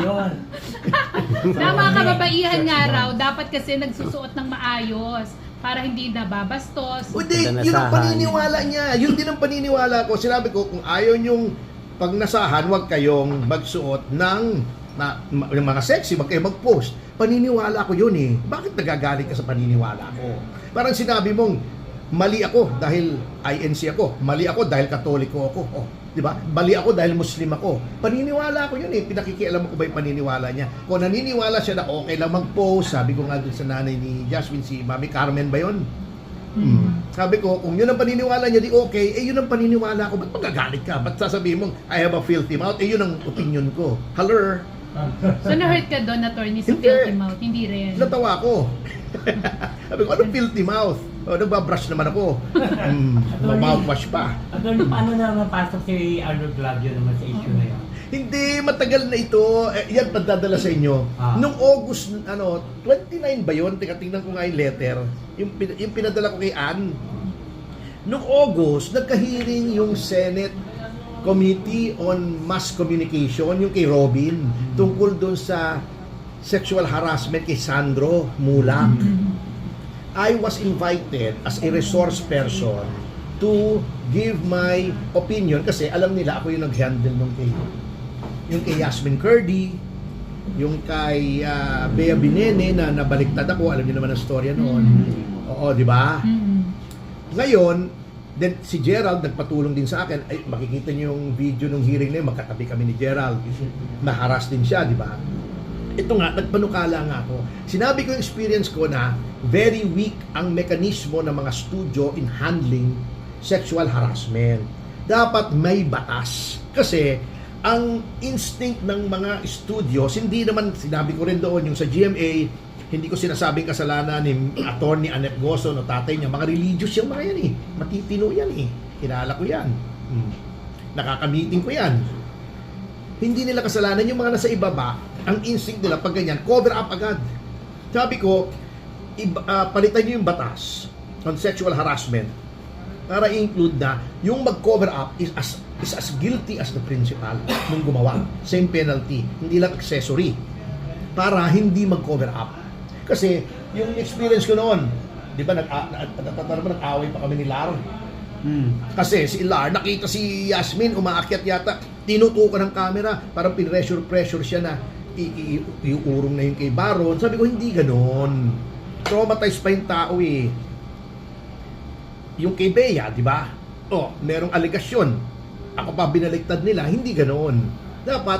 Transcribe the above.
Yun. Na mga kababaihan nga raw, dapat kasi nagsusuot ng maayos para hindi nababastos. Hindi, yun ang paniniwala niya. Yun din ang paniniwala ko. Sinabi ko, kung ayaw niyong pag nasahan, huwag kayong magsuot ng yung mga sexy, huwag kayong mag-post. Paniniwala ko yun eh. Bakit nagagalit ka sa paniniwala ko? Parang sinabi mong, mali ako dahil INC ako. Mali ako dahil Katoliko ako. Oh, di ba? Mali ako dahil Muslim ako. Paniniwala ko yun eh. Pinakikialam ko ba yung paniniwala niya? Kung naniniwala siya na okay lang mag-post, sabi ko nga dun sa nanay ni Jasmine, si Mami Carmen ba yun? Sabi ko, kung yun ang paniniwala niya, di okay, eh yun ang paniniwala ko. Ba't magagalit ka? Ba't sasabihin mong, I have a filthy mouth? Eh yun ang opinion ko. Hello? So na-hurt ka doon, attorney, sa Hindi. filthy mouth? Hindi rin. Natawa ko. Sabi ko, anong filthy mouth? O, nagbabrush naman ako. Mouthwash pa. At paano na mapasok si Arnold Glavio naman sa issue na yun? Hindi, matagal na ito. Yan, pagdadala sa inyo. Nung August, 29 ba yun? Tingnan ko nga yung letter. Yung pinadala ko kay Ann. Nung August, nagka-hearing yung Senate Committee on Mass Communication, yung kay Robin, tungkol doon sa sexual harassment kay Sandro Mulak. I was invited as a resource person to give my opinion kasi alam nila ako yung nag-handle nung kay Yasmin Curdy, yung kay Bea Binene na nabaliktad ako, alam niyo naman ang storya noon. Oo, di ba? Ngayon, then si Gerald nagpatulong din sa akin. Ay, makikita niyo yung video ng hearing na yun, magkatabi kami ni Gerald. Naharas din siya, di ba? Ito nga, nagpanukala nga ako. Sinabi ko yung experience ko na very weak ang mekanismo ng mga studio in handling sexual harassment. Dapat may batas. Kasi ang instinct ng mga studios, hindi naman, sinabi ko rin doon, yung sa GMA, hindi ko sinasabing kasalanan ni Attorney Annette Gozo o tatay niya. Mga religious yung mga yan eh. Matitino yan eh. Kilala ko yan. Nakaka-meeting ko yan. Hindi nila kasalanan yung mga nasa ibaba, ang instinct nila pag ganyan, cover up agad. Sabi ko, palitan nyo yung batas on sexual harassment para include na yung mag-cover up is as guilty as the principal nung gumawa. Same penalty, hindi lang accessory. Para hindi mag-cover up. Kasi yung experience ko noon, di ba nag-away pa kami ni Lar? Kasi si Lar, nakita si Yasmin umaakyat yata, tinutukan ng camera, parang pressure siya na iurong na yung kay Baron. Sabi ko, hindi ganon. Traumatized pa yung tao eh. Yung kay Bea, di ba? Oh, merong aligasyon. Ako pa binaliktad nila, hindi ganon. Dapat